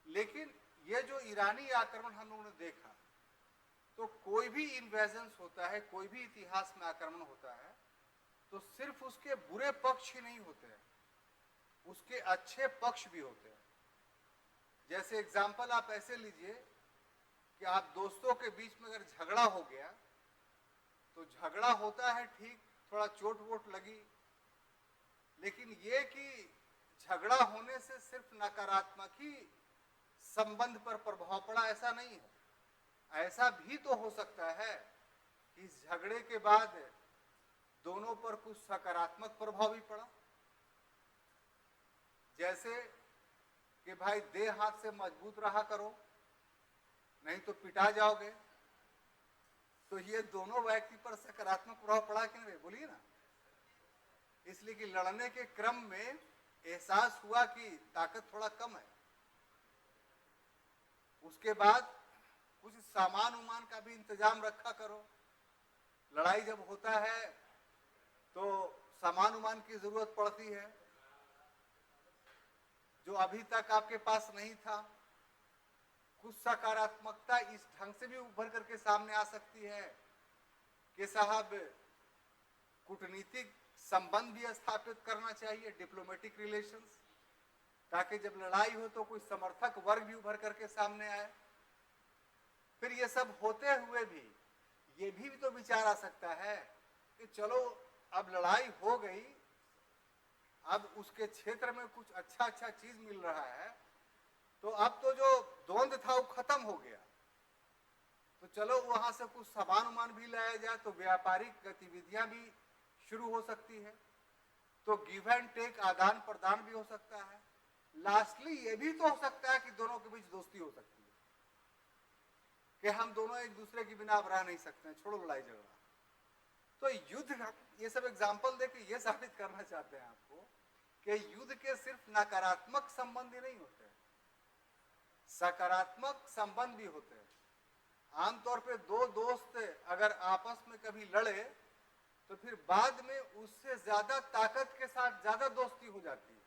लेकिन ये जो ईरानी आक्रमण हम लोगों ने देखा, तो कोई भी इन्वेजन होता है, कोई भी इतिहास में आक्रमण होता है, तो सिर्फ उसके बुरे पक्ष ही नहीं होते हैं, उसके अच्छे पक्ष भी होते हैं। जैसे एग्जाम्पल आप ऐसे लीजिए कि आप दोस्तों के बीच में अगर झगड़ा हो गया तो झगड़ा होता है ठीक, थोड़ा चोट वोट लगी, लेकिन ये कि झगड़ा होने से सिर्फ नकारात्मक ही संबंध पर प्रभाव पड़ा ऐसा नहीं है। ऐसा भी तो हो सकता है कि इस झगड़े के बाद दोनों पर कुछ सकारात्मक प्रभाव भी पड़ा, जैसे कि भाई देह हाथ से मजबूत रहा करो, नहीं तो पिटा जाओगे। तो ये दोनों व्यक्ति पर सकारात्मक प्रभाव पड़ा कि नहीं, बोलिए ना। इसलिए कि लड़ने के क्रम में एहसास हुआ कि ताकत थोड़ा कम है। उसके बाद कुछ सामान उमान का भी इंतजाम रखा करो। लड़ाई जब होता है तो सामान उमान की जरूरत पड़ती है जो अभी तक आपके पास नहीं था। कुछ सकारात्मकता इस ढंग से भी उभर करके सामने आ सकती है कि साहब कूटनीतिक संबंध भी स्थापित करना चाहिए, डिप्लोमेटिक रिलेशंस, ताकि जब लड़ाई हो तो कोई समर्थक वर्ग भी उभर करके सामने आए। फिर ये सब होते हुए भी ये भी तो विचार आ सकता है कि चलो अब लड़ाई हो गई, अब उसके क्षेत्र में कुछ अच्छा चीज मिल रहा है, तो अब तो जो द्वंद्व था वो खत्म हो गया, तो चलो वहां से कुछ सामान उमान भी लाया जाए, तो व्यापारिक गतिविधियां भी शुरू हो सकती है, तो गिव एंड टेक, आदान प्रदान भी हो सकता है। लास्टली ये भी तो हो सकता है कि दोनों के बीच दोस्ती हो सकती है कि हम दोनों एक दूसरे के बिना अब रह नहीं सकते हैं, छोड़ो लड़ाई झगड़ा। तो युद्ध, ये सब एग्जाम्पल देके ये साबित करना चाहते हैं आपको कि युद्ध के सिर्फ नकारात्मक संबंध ही नहीं होते, सकारात्मक संबंध भी होते हैं। आमतौर पे दो दोस्त अगर आपस में कभी लड़े तो फिर बाद में उससे ज्यादा ताकत के साथ ज्यादा दोस्ती हो जाती है,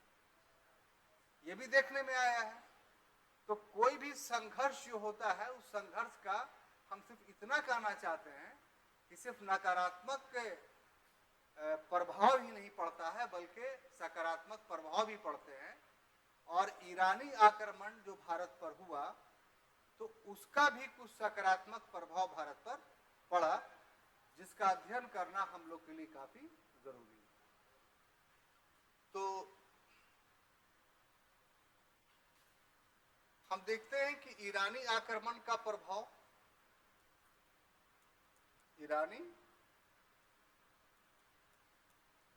ये भी देखने में आया है। तो कोई भी संघर्ष जो होता है उस संघर्ष का हम सिर्फ इतना कहना चाहते हैं कि सिर्फ नकारात्मक प्रभाव ही नहीं पड़ता है बल्कि सकारात्मक प्रभाव भी पड़ते हैं। और ईरानी आक्रमण जो भारत पर हुआ तो उसका भी कुछ सकारात्मक प्रभाव भारत पर पड़ा, जिसका अध्ययन करना हम लोग के लिए काफी जरूरी है। तो हम देखते हैं कि ईरानी आक्रमण का प्रभाव, ईरानी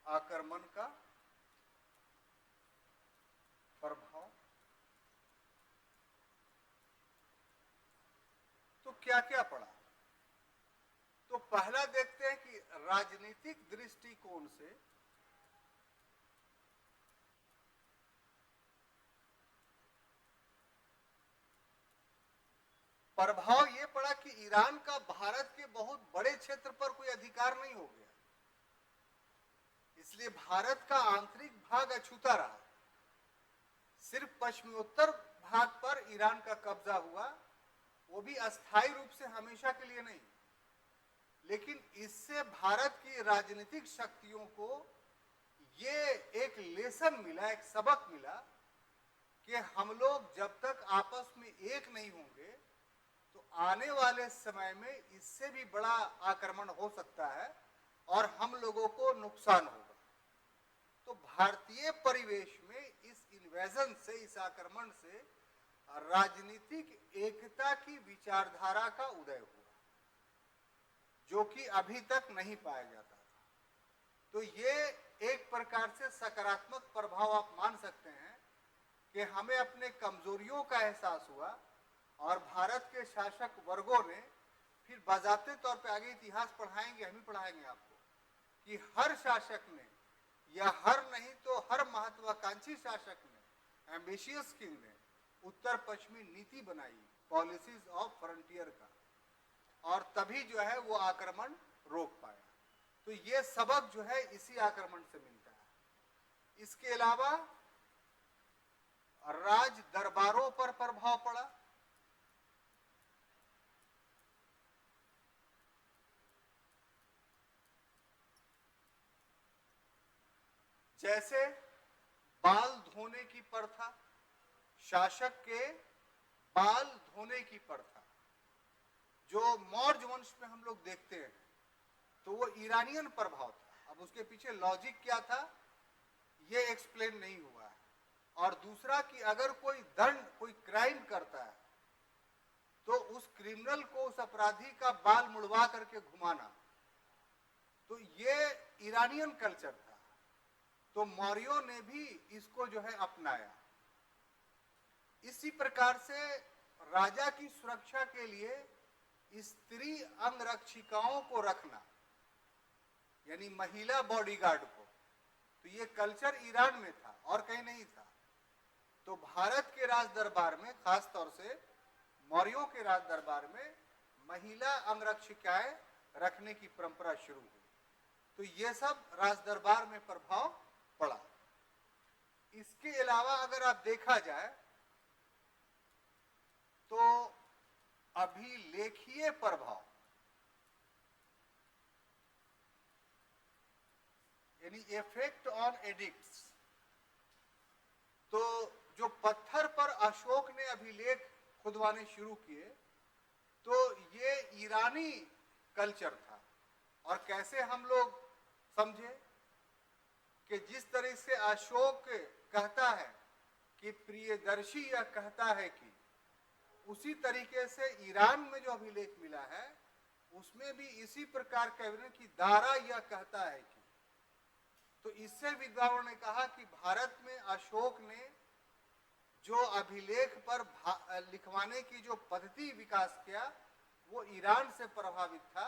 आक्रमण का प्रभाव, तो क्या क्या पड़ा। तो पहला देखते हैं कि राजनीतिक दृष्टिकोण से प्रभाव ये पड़ा कि ईरान का भारत के बहुत बड़े क्षेत्र पर कोई अधिकार नहीं हो गया, इसलिए भारत का आंतरिक भाग अछूता रहा। सिर्फ पश्चिमोत्तर भाग पर ईरान का कब्जा हुआ, वो भी अस्थायी रूप से हमेशा के लिए नहीं। लेकिन इससे भारत की राजनीतिक शक्तियों को ये एक लेसन मिला, एक सबक मिला कि हम लोग जब तक आपस में एक नहीं होंगे तो आने वाले समय में इससे भी बड़ा आक्रमण हो सकता है और हम लोगों को नुकसान होगा। तो भारतीय परिवेश में इस इन्वेजन से, इस आक्रमण से राजनीतिक एकता की विचारधारा का उदय हुआ, जो कि अभी तक नहीं पाया जाता था। तो ये एक प्रकार से सकारात्मक प्रभाव आप मान सकते हैं कि हमें अपने कमजोरियों का एहसास हुआ और भारत के शासक वर्गों ने फिर बजाते तौर पे, आगे इतिहास पढ़ाएंगे, हम ही पढ़ाएंगे आपको, कि हर शासक ने या हर नहीं तो हर महत्वाकांक्षी शासक ने, एम्बिशियस किंग ने उत्तर पश्चिमी नीति बनाई, पॉलिसीज ऑफ फ्रंटियर का, और तभी जो है वो आक्रमण रोक पाया। तो ये सबक जो है इसी आक्रमण से मिलता है। इसके अलावा राज दरबारों पर प्रभाव पड़ा। जैसे बाल धोने की प्रथा, शासक के बाल धोने की प्रथा जो मौर्य वंश में हम लोग देखते हैं तो वो ईरानियन प्रभाव था। अब उसके पीछे लॉजिक क्या था ये एक्सप्लेन नहीं हुआ है। और दूसरा कि अगर कोई दंड, कोई क्राइम करता है तो उस क्रिमिनल को, उस अपराधी का बाल मुड़वा करके घुमाना, तो ये ईरानियन कल्चर था। तो मौर्यों ने भी इसको जो है अपनाया। इसी प्रकार से राजा की सुरक्षा के लिए स्त्री अंगरक्षिकाओं को रखना, यानी महिला बॉडीगार्ड को, तो ये कल्चर ईरान में था और कहीं नहीं था। तो भारत के राज दरबार में, खास तौर से मौर्यों के राज दरबार में, महिला अंगरक्षिकाएं रखने की परंपरा शुरू हुई। तो ये सब राज दरबार में प्रभाव पड़ा। इसके अलावा अगर आप देखा जाए तो अभिलेखीय प्रभाव, यानी इफेक्ट ऑन एडिक्ट्स, तो जो पत्थर पर अशोक ने अभिलेख खुदवाने शुरू किए, तो ये ईरानी कल्चर था। और कैसे हम लोग समझे कि जिस तरह से अशोक कहता है कि प्रियदर्शी यह कहता है कि, उसी तरीके से ईरान में जो अभिलेख मिला है उसमें भी इसी प्रकार का कि दारा यह कहता है कि। तो इससे विद्वानों ने कहा कि भारत में अशोक ने जो अभिलेख पर लिखवाने की जो पद्धति विकास किया वो ईरान से प्रभावित था,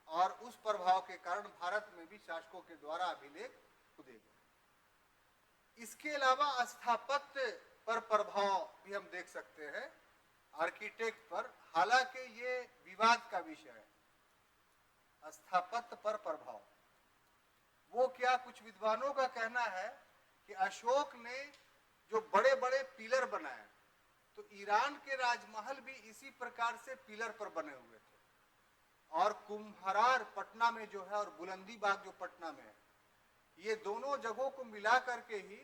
और उस प्रभाव के कारण भारत में भी शासकों के द्वारा अभिलेख खुदे गए। इसके अलावा स्थापत्य पर प्रभाव भी हम देख सकते हैं, आर्किटेक्ट पर। हालांकि ये विवाद का विषय है, स्थापत्य पर प्रभाव। वो क्या, कुछ विद्वानों का कहना है कि अशोक ने जो बड़े बड़े पिलर बनाए, तो ईरान के राजमहल भी इसी प्रकार से पिलर पर बने हुए थे। और कुम्हरार पटना में जो है, और बुलंदी बाग जो पटना में है, ये दोनों जगहों को मिला करके ही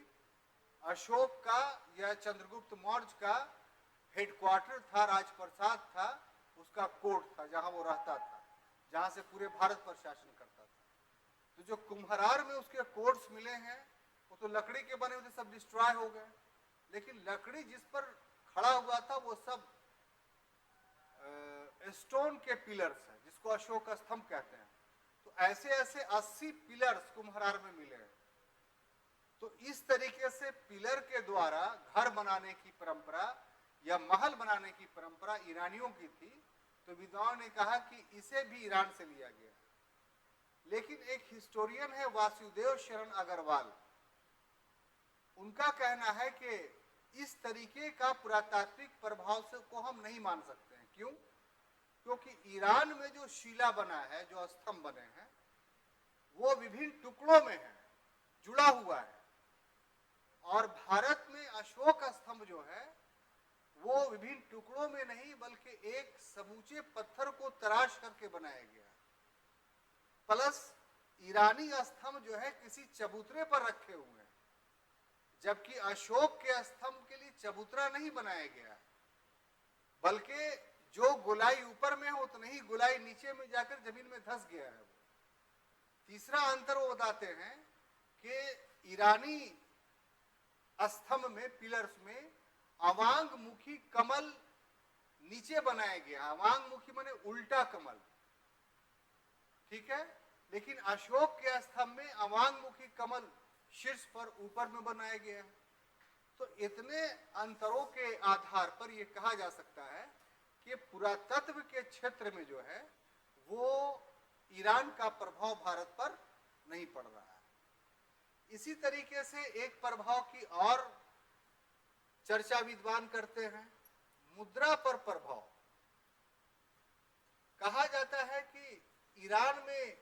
अशोक का या चंद्रगुप्त मौर्य का हेडक्वार्टर था, राजप्रसाद था, उसका कोर्ट था जहां वो रहता था, जहां से पूरे भारत पर शासन करता था। तो जो कुम्हरार में उसके कोर्ट्स मिले हैं वो तो लकड़ी के बने हुए सब डिस्ट्रॉय हो गए, लेकिन लकड़ी जिस पर खड़ा हुआ था वो सब स्टोन के पिलर्स हैं, जिसको अशोक स्तंभ कहते हैं। तो ऐसे ऐसे 80 पिलर्स कुम्हरार में मिले हैं। तो इस तरीके से पिलर के द्वारा घर बनाने की परंपरा या महल बनाने की परंपरा ईरानियों की थी। तो विद्वानों ने कहा कि इसे भी ईरान से लिया गया। लेकिन एक हिस्टोरियन है वासुदेव शरण अग्रवाल, उनका कहना है कि इस तरीके का पुरातात्विक प्रभाव से को हम नहीं मान सकते हैं। क्यों? क्योंकि ईरान में जो शिला बना है, जो स्तंभ बने हैं, वो विभिन्न टुकड़ों में है, जुड़ा हुआ है। और भारत में अशोक स्तंभ जो है वो विभिन्न टुकड़ों में नहीं बल्कि एक समूचे पत्थर को तराश करके बनाया गया। प्लस ईरानी स्तंभ जो है किसी चबूतरे पर रखे हुए हैं, जबकि अशोक के स्तंभ के लिए चबूतरा नहीं बनाया गया, बल्कि जो गोलाई ऊपर में है उतनी ही गोलाई नीचे में जाकर जमीन में धंस गया है। तीसरा अंतर वो बताते हैं कि ईरानी स्तंभ में, पिलर्स में अवांग मुखी कमल नीचे बनाया गया। अवांग मुखी माने उल्टा कमल, ठीक है। लेकिन अशोक के स्तंभ में अवांग मुखी कमल शीर्ष पर ऊपर में बनाया गया है। तो इतने अंतरों के आधार पर यह कहा जा सकता है कि पुरातत्व के क्षेत्र में जो है वो ईरान का प्रभाव भारत पर नहीं पड़ रहा है। इसी तरीके से एक प्रभाव की और चर्चा विद्वान करते हैं, मुद्रा पर प्रभाव। कहा जाता है कि ईरान में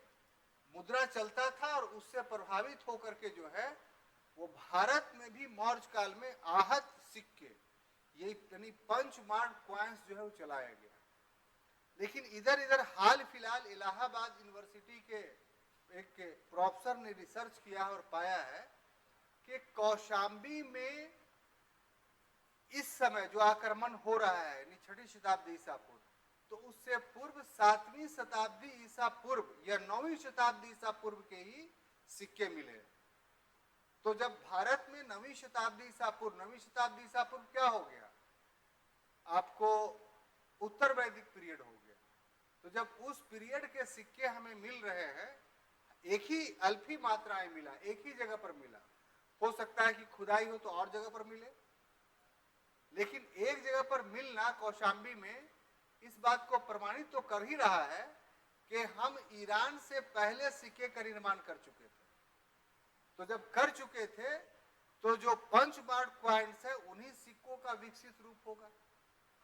मुद्रा चलता था और उससे प्रभावित होकर के जो है वो भारत में भी मौर्य काल में आहत सिक्के, यानी पंच मार्क कॉइन्स जो है वो चलाया गया। लेकिन इधर हाल फिलहाल इलाहाबाद यूनिवर्सिटी के एक प्रोफेसर ने रिसर्च किया और पाया है कि कौशाम्बी में इस समय जो आक्रमण हो रहा है, यानी 6वीं शताब्दी ईसा पूर्व, तो उससे पूर्व 7वीं शताब्दी ईसा पूर्व या 9वीं शताब्दी ईसा पूर्व के ही सिक्के मिले। तो जब भारत में 9वीं शताब्दी ईसा पूर्व क्या हो गया, आपको उत्तर वैदिक पीरियड हो गया। तो जब उस पीरियड के सिक्के हमें मिल रहे हैं, एक ही अल्फी मात्राएं मिला, एक ही जगह पर मिला, हो सकता है कि खुदाई हो तो और जगह पर मिले, लेकिन एक जगह पर मिलना कौशाम्बी में इस बात को प्रमाणित तो कर ही रहा है कि हम ईरान से पहले सिक्के का निर्माण कर चुके थे। तो जब कर चुके थे तो जो पंच मार्क क्वाइंस है उन्हीं सिक्कों का विकसित रूप होगा।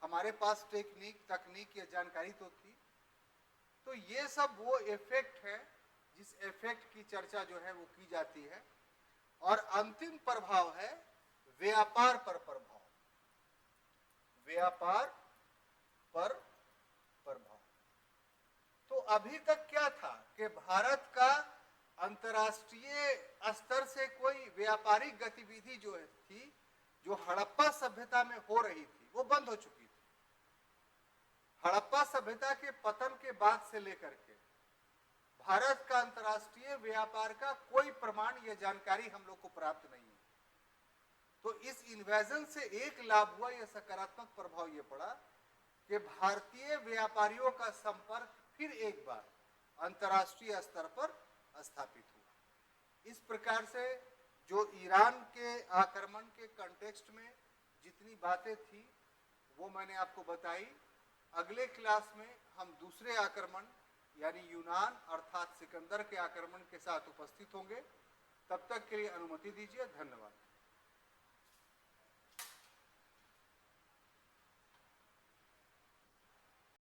हमारे पास तकनीक या जानकारी तो थी। तो ये सब वो इफेक्ट है जिस इफेक्ट की चर्चा जो है वो की जाती है। और अंतिम प्रभाव है व्यापार पर प्रभाव, व्यापार पर प्रभाव। तो अभी तक क्या था कि भारत का अंतर्राष्ट्रीय स्तर से कोई व्यापारिक गतिविधि जो थी, जो हड़प्पा सभ्यता में हो रही थी, वो बंद हो चुकी थी। हड़प्पा सभ्यता के पतन के बाद से लेकर के भारत का अंतर्राष्ट्रीय व्यापार का कोई प्रमाण या जानकारी हम लोग को प्राप्त नहीं है। तो इस इन्वेजन से एक लाभ हुआ, यह सकारात्मक प्रभाव ये पड़ा कि भारतीय व्यापारियों का संपर्क फिर एक बार अंतर्राष्ट्रीय स्तर पर स्थापित हुआ। इस प्रकार से जो ईरान के आक्रमण के कॉन्टेक्स्ट में जितनी बातें थी वो मैंने आपको बताई। अगले क्लास में हम दूसरे आक्रमण यानी यूनान अर्थात सिकंदर के आक्रमण के साथ उपस्थित होंगे। तब तक के लिए अनुमति दीजिए। धन्यवाद।